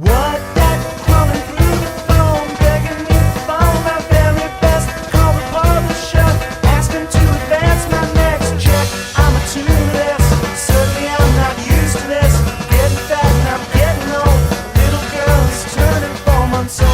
What that crawling through the phone, begging me to phone my very best. Call the publisher, asking to advance my next check. I'm a two-less, certainly I'm not used to this. Getting fat and I'm getting old. Little girl is turning 4 months old.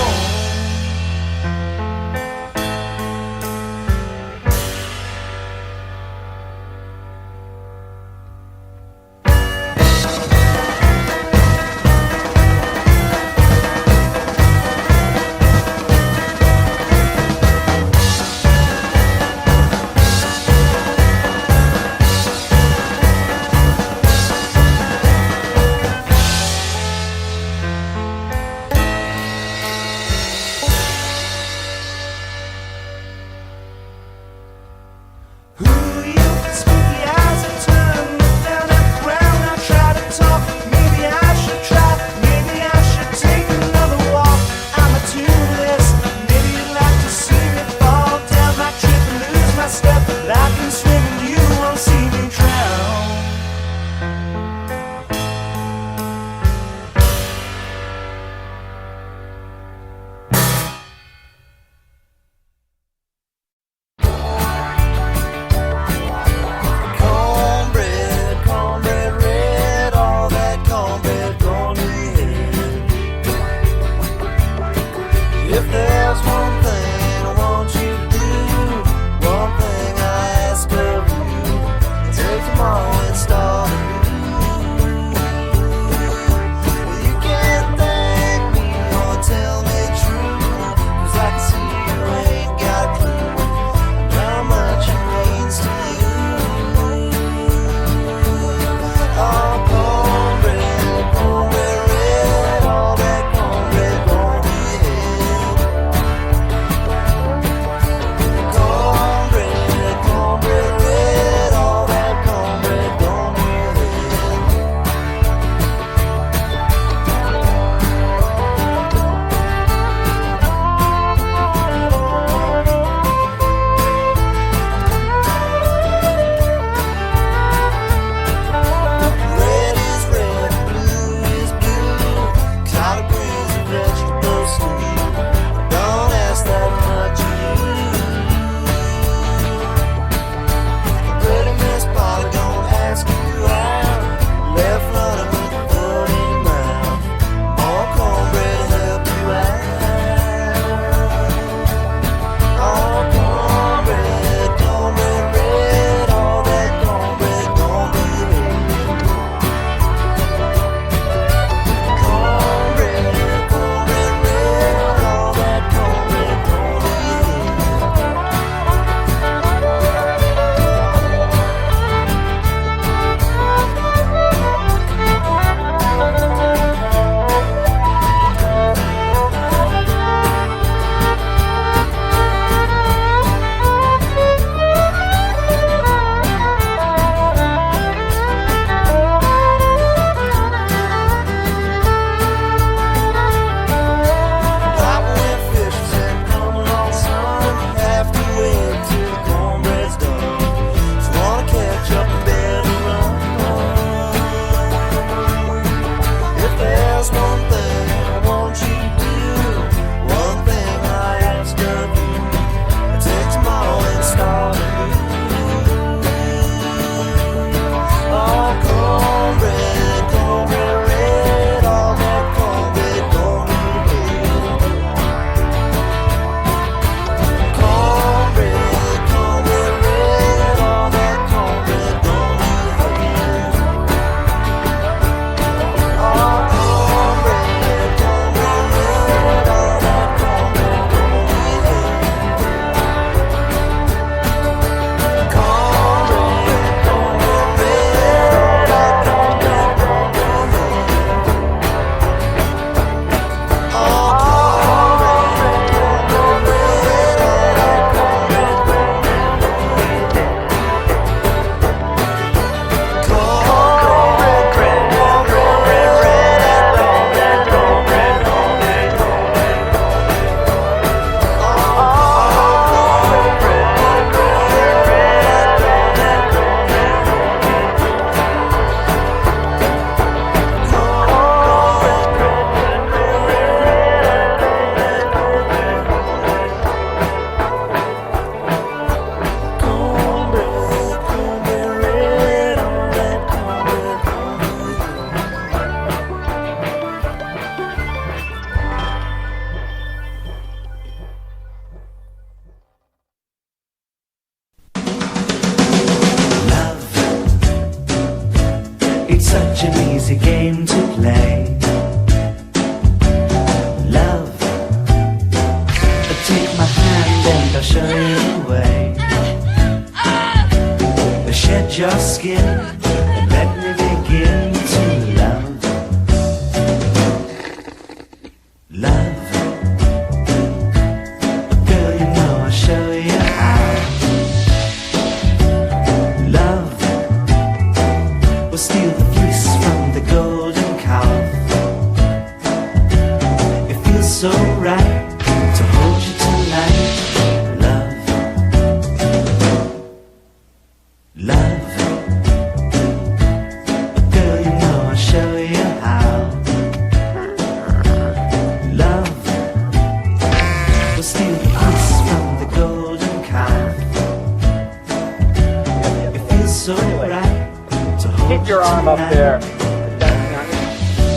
your arm up there.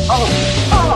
Oh, oh.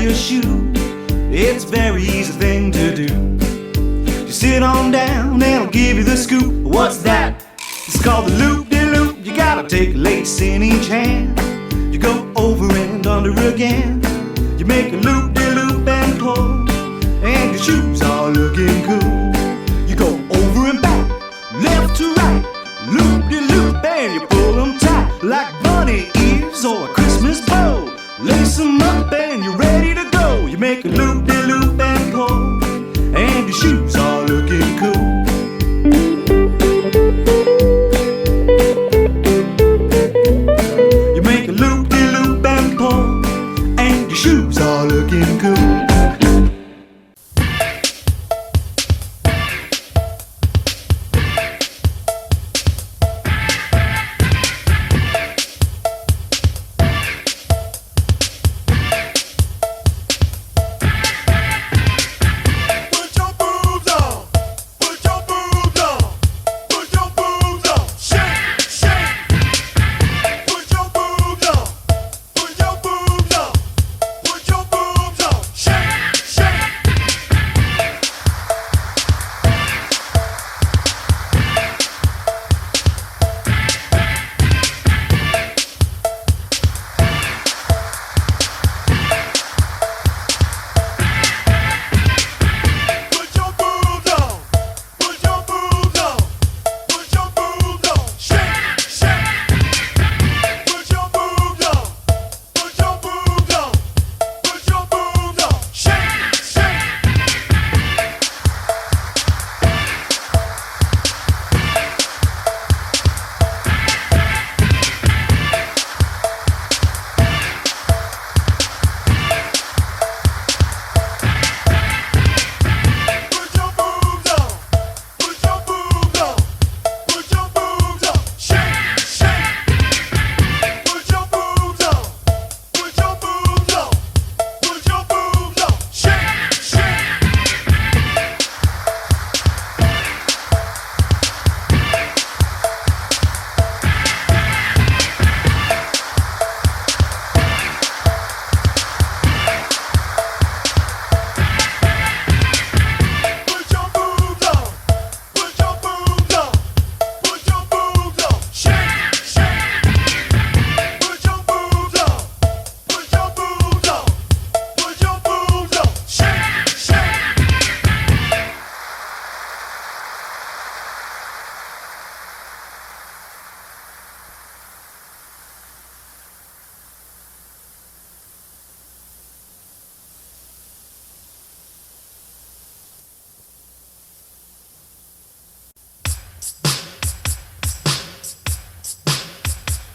your shoe. It's a very easy thing to do. You sit on down and I'll give you the scoop. What's that? It's called the loop-de-loop. You gotta take a lace in each hand. You go over and under again. You make a loop-de-loop and pull, and your shoes are looking cool. You go over and back, left to right, loop-de-loop, and you pull them tight like bunny ears or a Christmas bow. Lace them up and you're ready to go. You make a loop-de-loop and pull,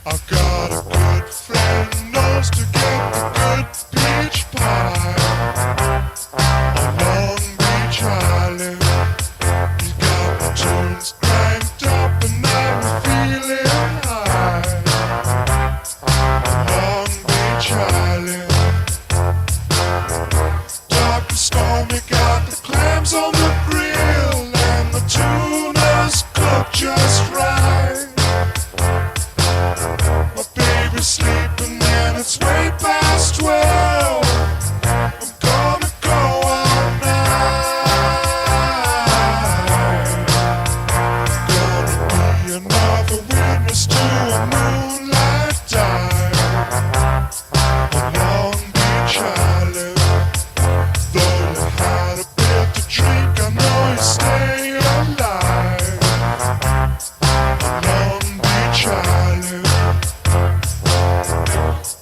I've got a good friend, knows to get the good peach pie on Long Beach Island. He's got the tunes cranked up and I'm feeling high on Long Beach Island. Dark and stormy, got the clams on the grill and the tuna's cooked just right. My baby's sleeping and it's way past 12. I'm gonna go all night. Gonna be another witness to a moonlight dive on Long Beach Island. Though you had a bit to drink, I know you stay alive on Long Beach Island.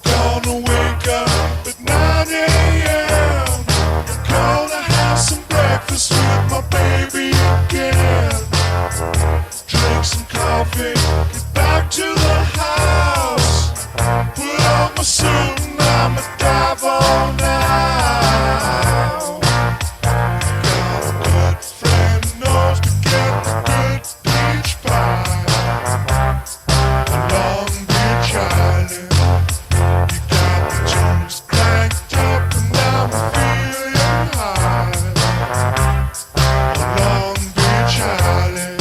Gonna wake up at 9 a.m. Gonna have some breakfast with my baby again. Drink some coffee, get back to the house. Put on my suit and I'ma dive on out. Got a good friend, knows to get the good peach pie on Long Beach Island. You got the tunes cranked up and I'm feeling high on Long Beach Island.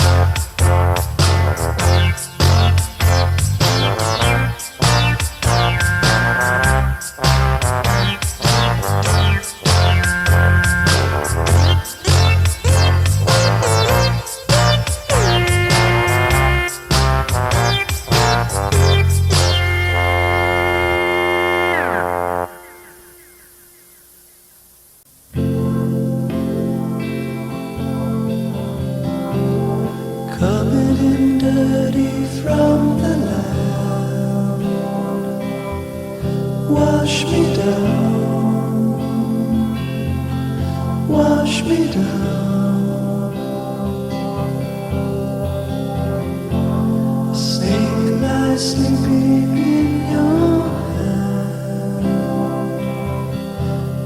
Coming in dirty from the land, wash me down, wash me down. Snake lies sleeping in your hand,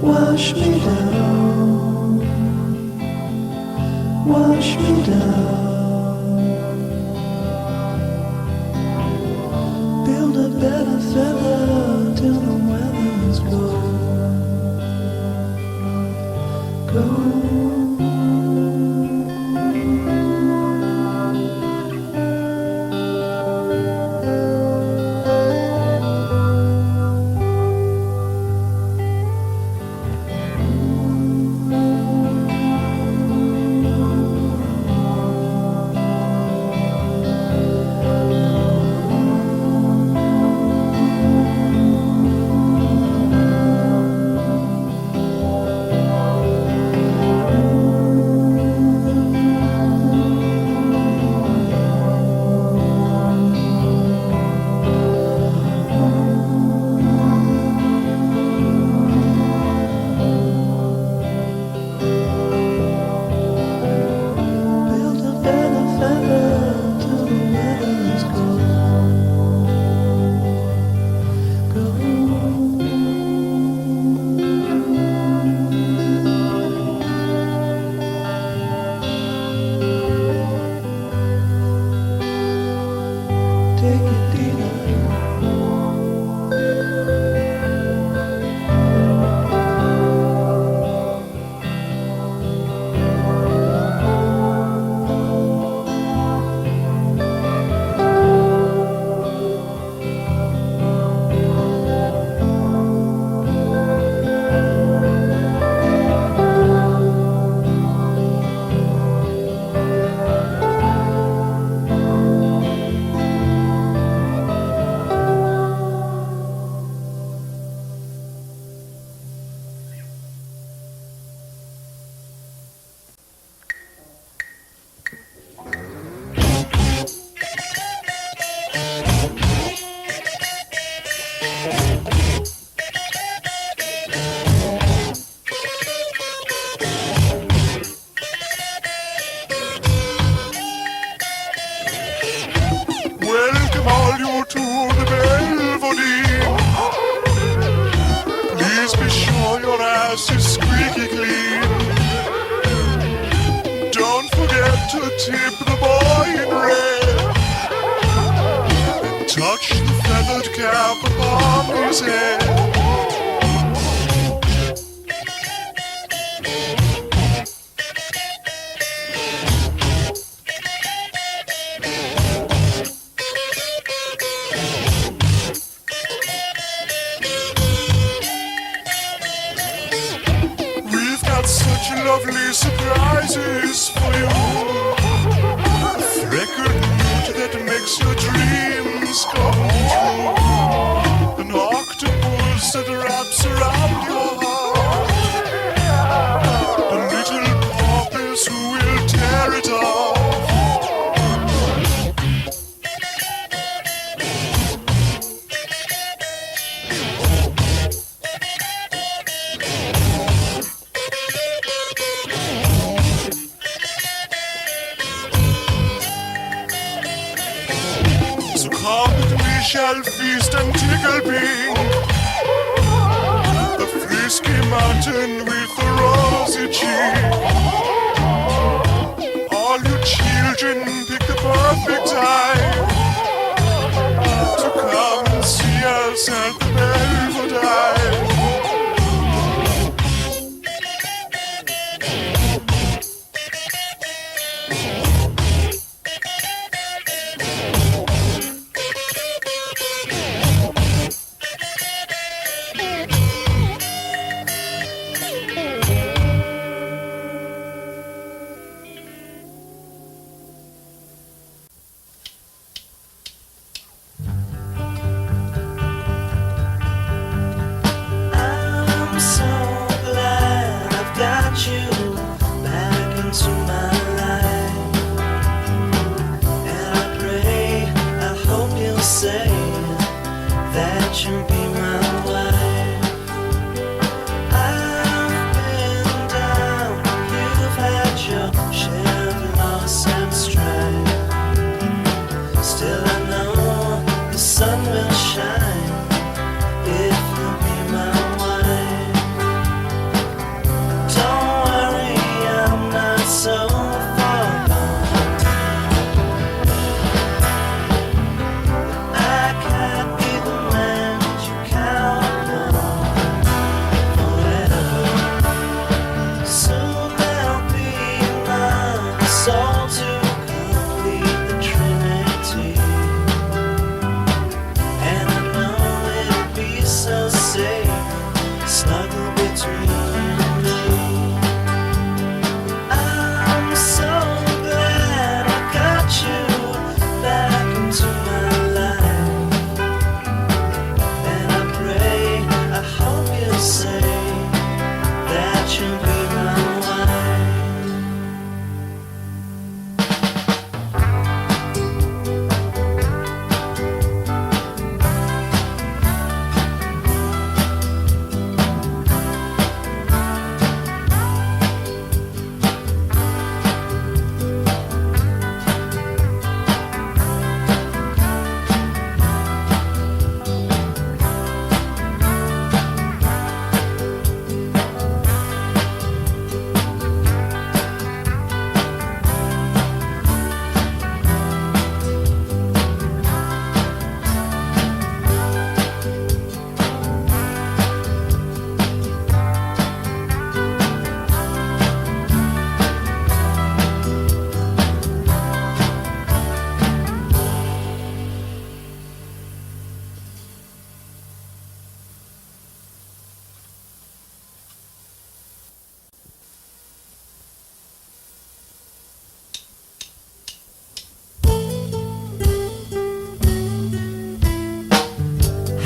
wash me down, wash me down. Build a better feather till the weather's go. to tip the boy in red and touch the feathered cap upon his head. We've got such lovely surprises for you. A record mood that makes your dreams come true. An octopus that wraps around your heart. The little puppies who will tear it off. So come and we shall feast and tickle pink the frisky mountain with the rosy cheek. All you children pick the perfect time to come and see us at the Belvedine. I'm so glad I've got you back into my life. And I pray, I hope you'll say that you'll be my wife. I've been down, you've had your share of loss and strife. Still I know the sun will shine if you'll be my wife. Don't worry, I'm not so far gone. I can't be the man you count on forever. Soon there'll be another soul to complete the Trinity. And I know it'll be so safe, snuggle between you and me. I'm so glad I got you back into my life. And I pray, I hope you'll say that you'll be my wife.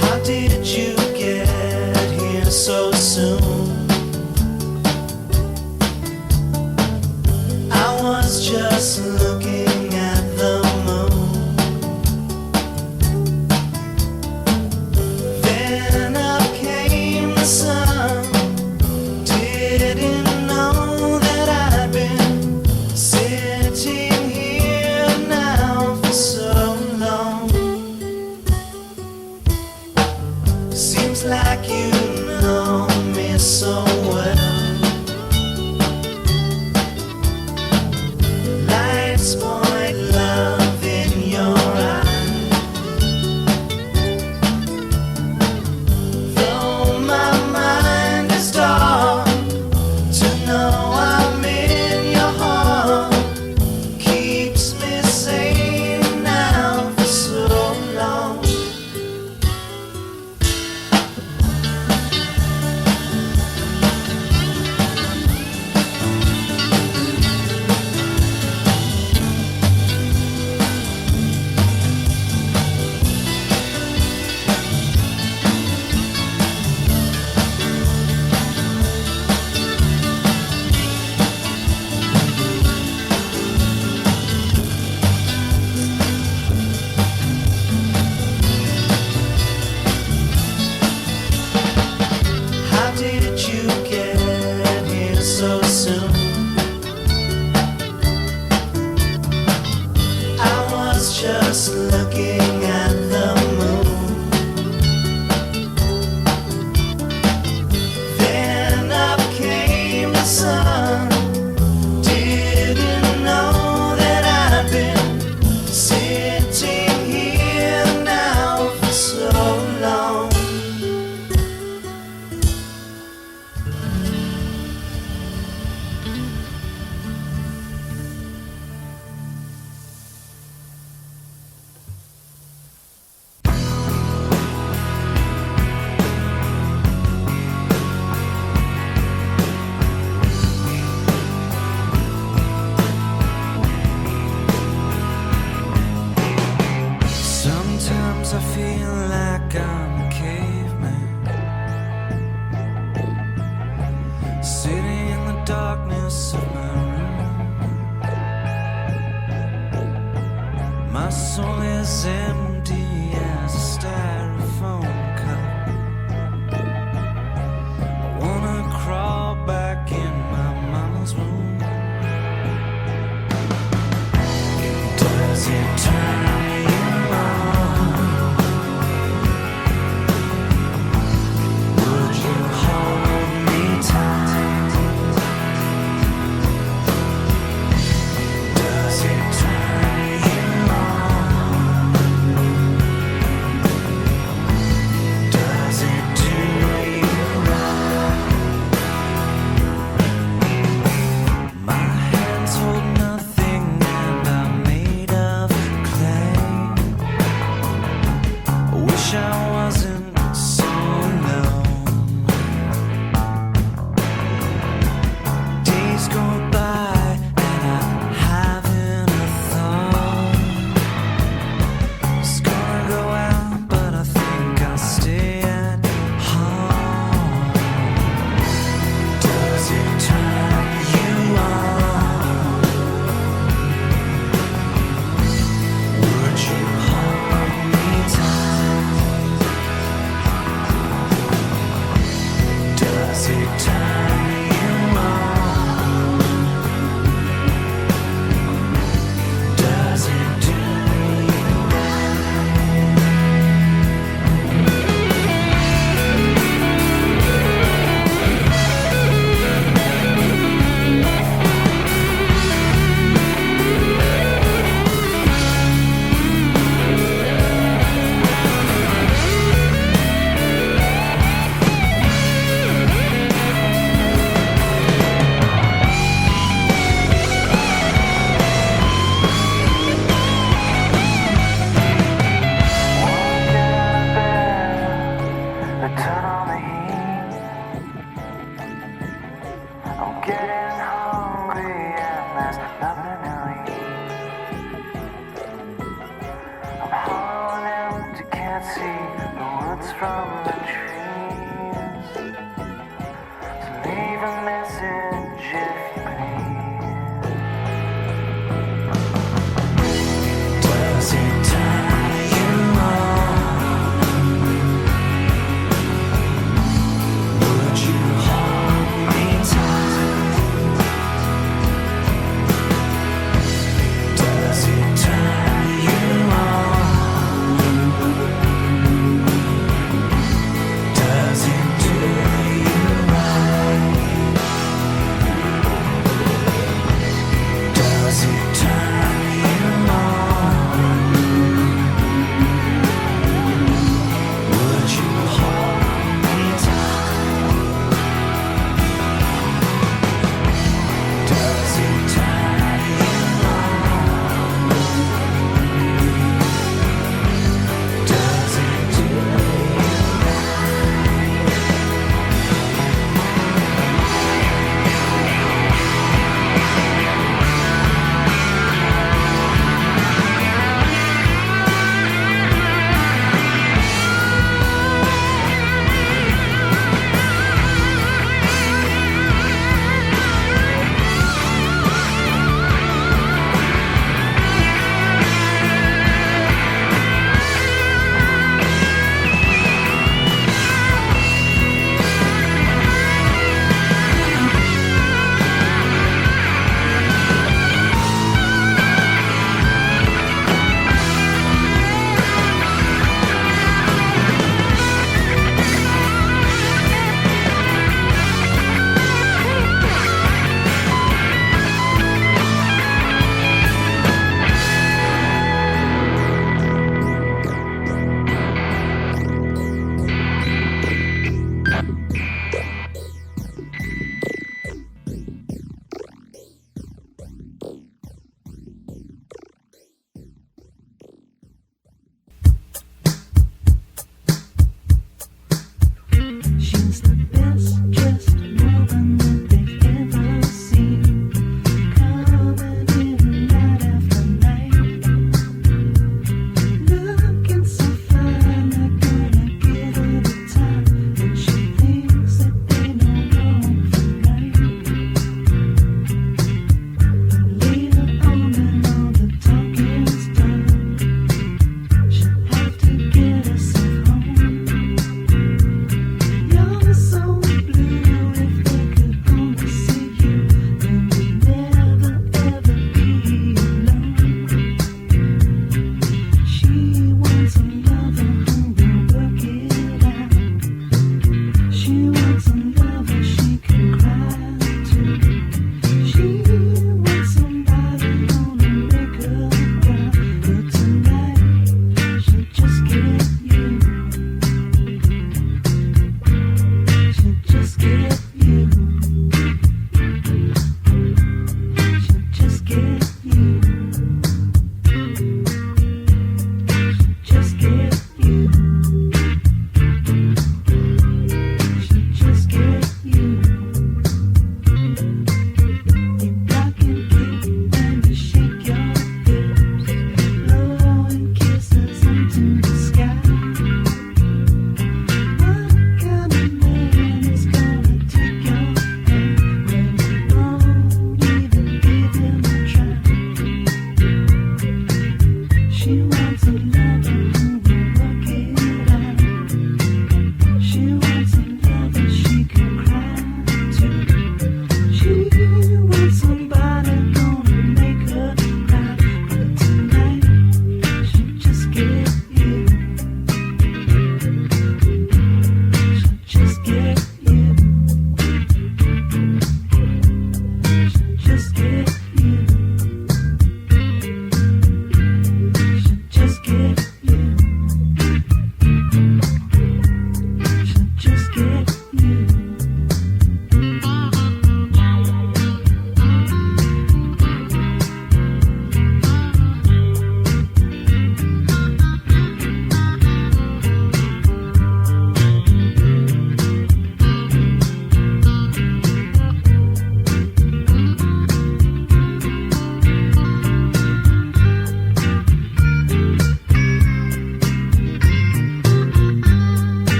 How did you get here so soon? I was just looking at the moon. Then up came the sun. Didn't know that I'd been sitting here now for so long. Seems like you know just looking at the moon. Then up came the sun. Didn't know that I'd been sitting here now for so long. Sometimes I feel like I'm a caveman, sitting in the darkness of my room. My soul is empty as a styrofoam cup. I wanna crawl back in my mama's womb. Does it turn you on? Would you hold me tight? Does it turn you on? Does it do you right? My hands hold nothing and I'm made of clay. I wish I wasn't so alone. Days go by and I haven't a thought. Was gonna go out, but I think I'll stay at home. Does it turn you on? Would you hold me tight? Does it turn you on? Does it do you turn on the heat? I'm getting hungry and there's nothing to eat. I'm hollow and empty, can't see the woods from the trees. So leave a message if you please. Does it turn you on? Would you hold me tight? Does it turn you on?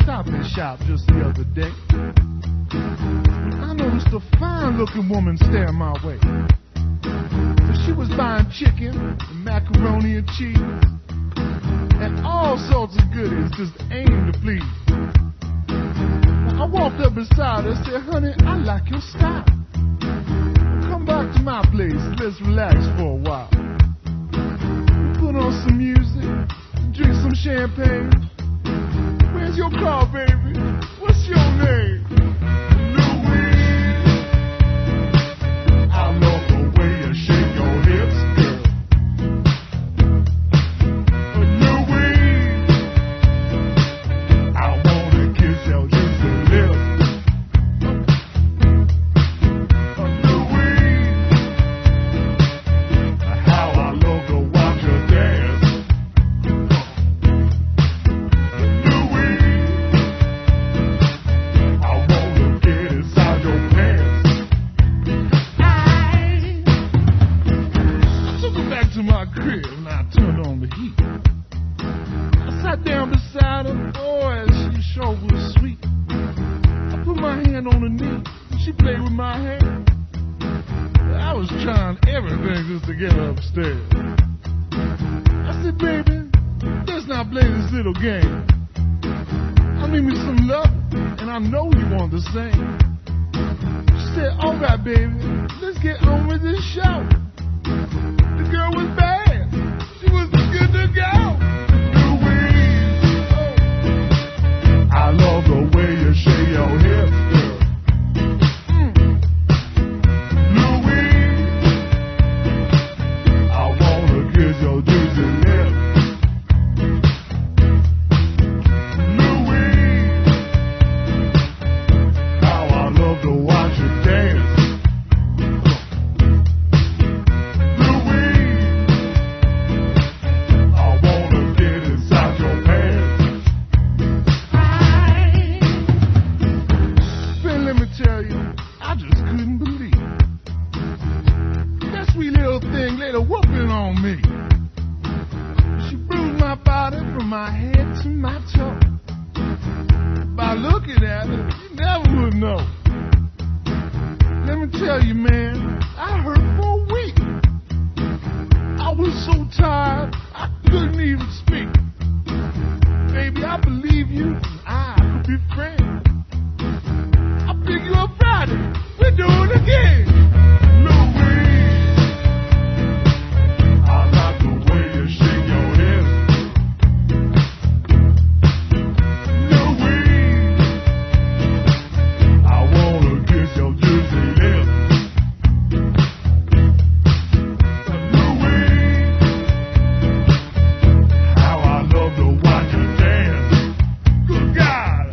Stop and Shop just the other day. I noticed a fine-looking woman staring my way. She was buying chicken and macaroni and cheese and all sorts of goodies just aimed to please. I walked up beside her and said, "Honey, I like your style. Come back to my place, let's relax for a while. Put on some music, drink some champagne. Where's your car, baby? What's your name?" Louise. I love the way you shake your hips, girl. Louise. I wanna kiss your juicy lips. Louise. How I love to watch you dance. To get upstairs. I said, "Baby, let's not play this little game. I need me some love, and I know you want the same." She said, "All right, baby, let's get on with this show." The girl was bad. She was good to go. Louise, oh. I love the way you shake your hips, girl. Your juicy lips. Louise, how I love to watch you dance. Louise, my toe. By looking at it, you never would know. Let me tell you, man, I hurt for a week. I was so tired, I couldn't even speak. Baby, I believe you, and I could be friends. I'll pick you up Friday, we're doing it again. Louise, I like the way you shake your head. Louise, I wanna kiss your juicy lips. Louise, how I love to watch you dance. Good God.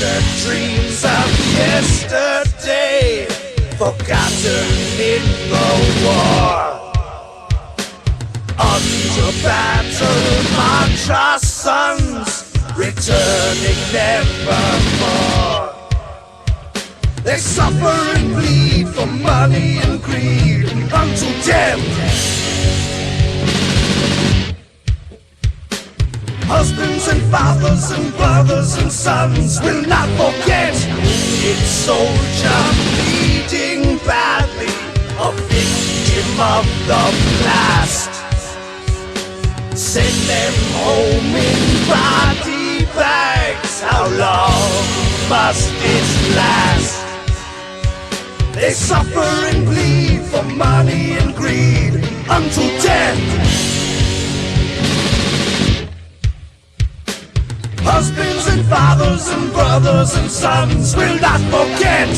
shattered dreams of yesterday, forgotten in the war. Under battle march our sons, returning nevermore. They suffer and bleed for money and greed unto death. Husbands and fathers and brothers and sons will not forget its soldier bleeding badly, a victim of the blast. Send them home in body bags. How long must it last? They suffer and bleed for money and greed until death. Husbands and fathers and brothers and sons will not forget.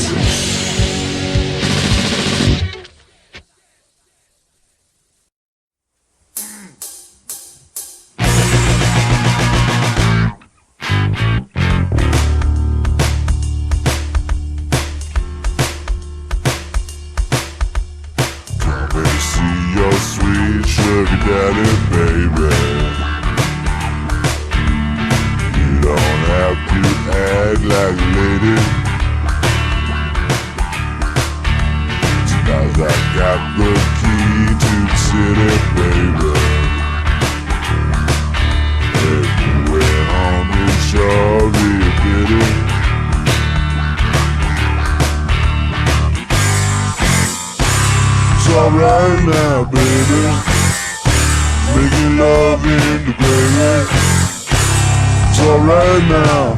Sugar daddy, baby. You don't have to act like a lady. Tonight I got the key to the city, baby. Everywhere on the shore, real pretty. It's alright now, baby. Making love in the gravy. It's alright now.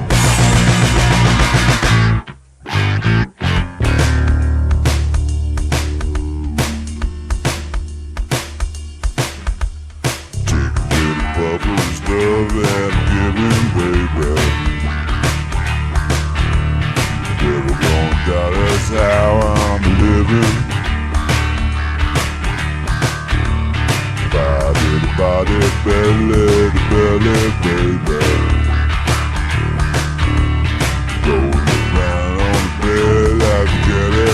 Take a little bubble stuff and give it, baby. Never gonna doubt that's how I'm living. Body, belly, belly, baby. Rolling around on the bed like a jelly.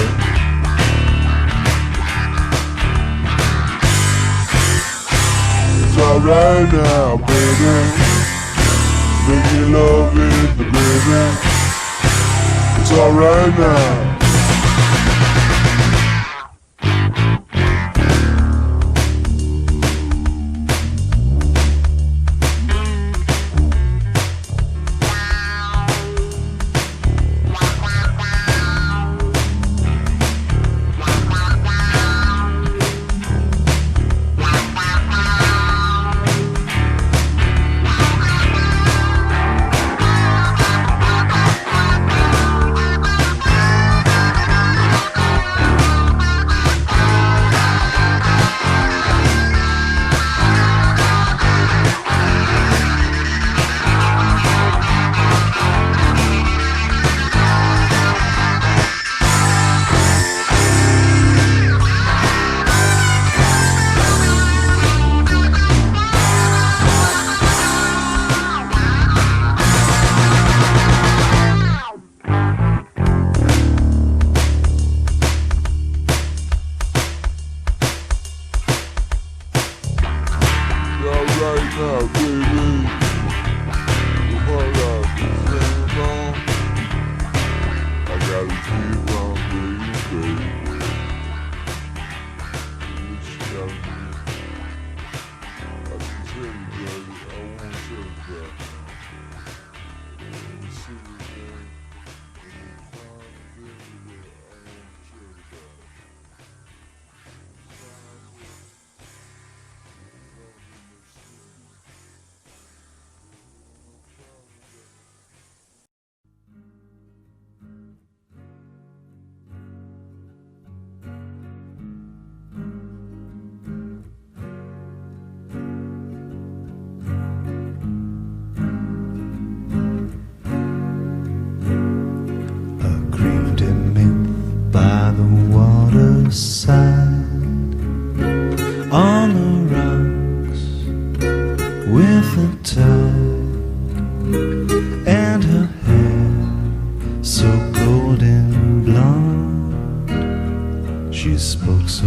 It's alright now, baby. Making love in the baby. It's alright now.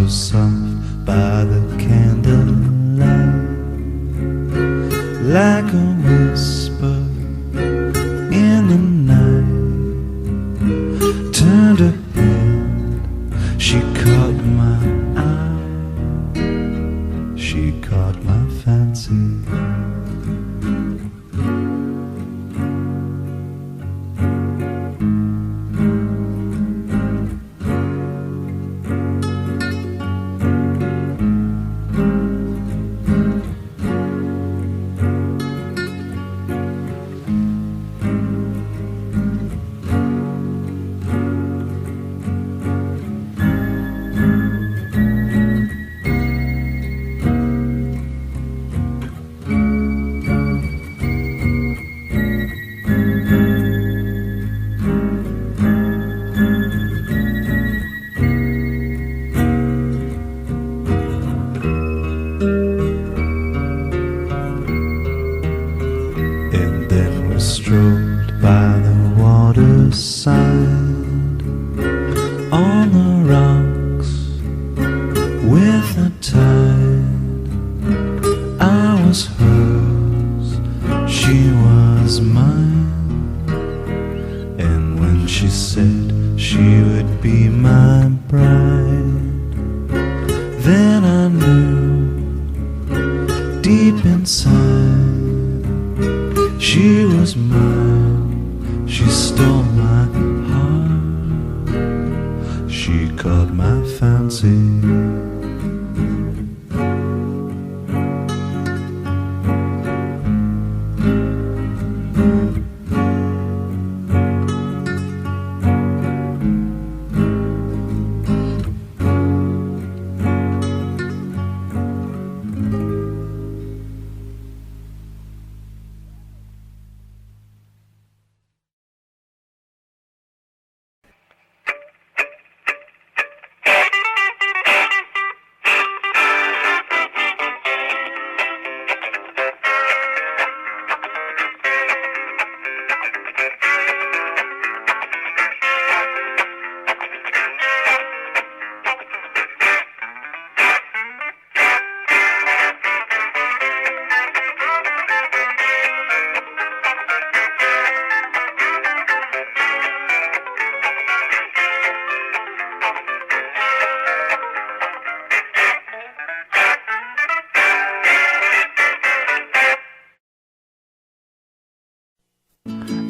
soft by the candlelight, like a whisper in the night. Turned her head, she caught my eye, she caught my fancy. Strolled by the waterside, on the rocks with the tide. I was hers, she was mine, and when she said she would be my bride, then I knew deep inside she was mine, she stole my heart, she caught my fancy.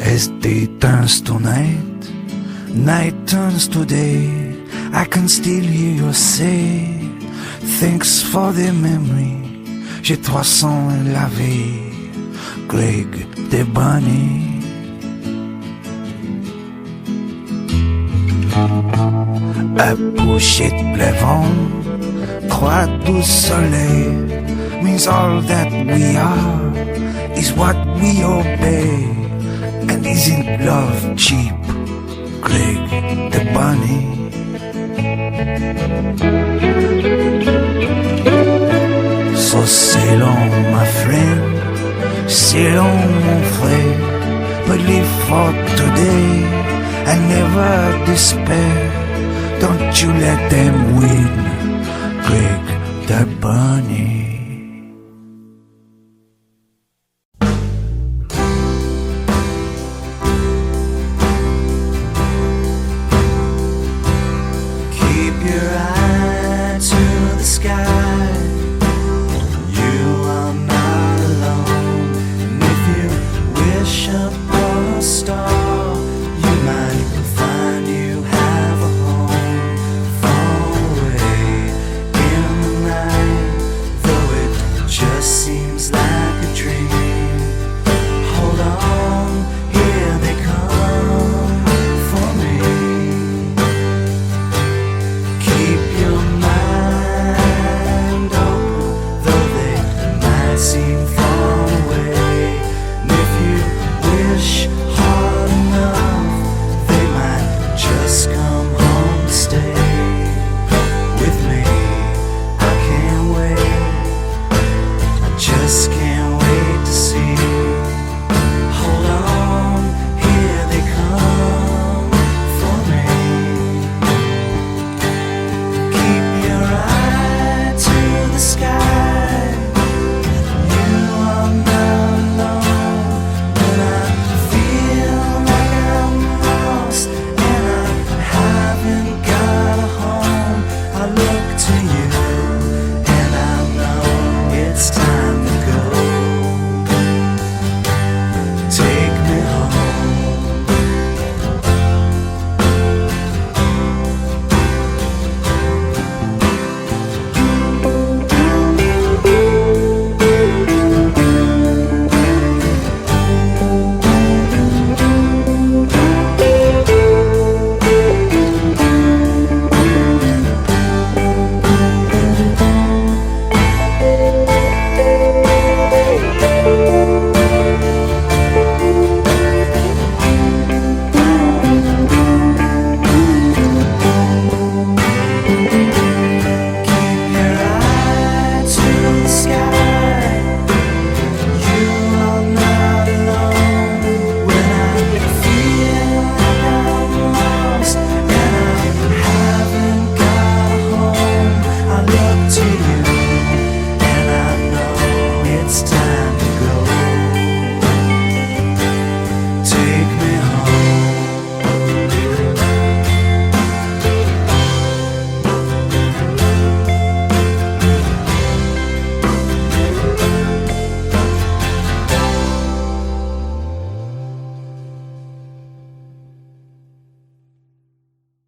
As day turns to night, night turns to day, I can still hear you say, thanks for the memory, j'ai 300 lavé, Greg the Bunny. A bouchée de plevant, croix du soleil, means all that we are is what we obey. And isn't love cheap, Greg the Bunny? So c'est long, my friend, c'est long, mon frère, but live for today and never despair. Don't you let them win, Greg the Bunny.